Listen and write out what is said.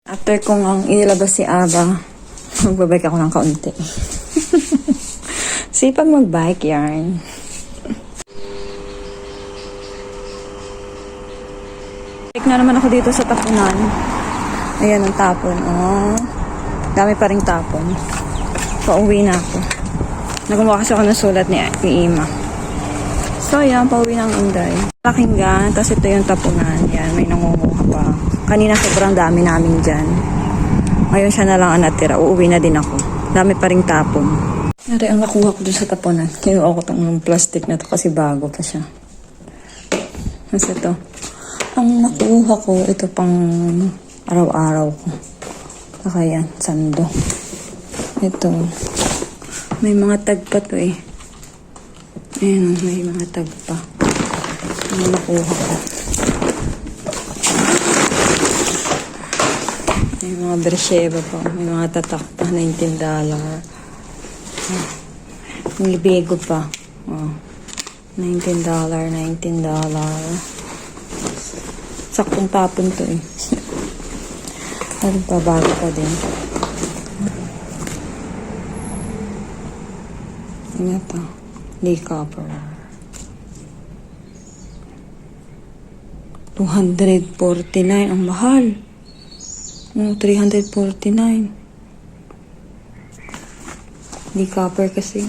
After kong ang inilabas si Ava, magbabike ako ng kaunti. Sipag magbike yarn. Bike na naman ako dito sa tapunan. Ayan ang tapon. Oh, dami pa ring tapon. Pauwi na ako. Nagumuha kasi ako ng sulat ni Ima. So, ayan, pauwi ng Inday. Pakinggan, tapos ito yung tapunan. Yan, may nangunguha pa. Kanina sobrang dami namin dyan. Ngayon siya na lang ang natira. Uuwi na din ako. Dami pa ring tapon. Nari, ang nakuha ko dun sa tapunan. Kinuha ko itong plastic na to kasi bago pa siya. Kasi ito. Ang nakuha ko, ito pang araw-araw ko. Saka yan, sando. Ito. May mga tagpa to eh. Ayan, may mga tagpa. Ang nakuha ko. May mga bersheba pa. May mga tatak pa. $19. May bego pa. Oh. $19. Saktong tapon to eh. Ano pa, bago pa din. Ano pa? Lee copper. $249. Ang mahal. 349. Lee copper kasi.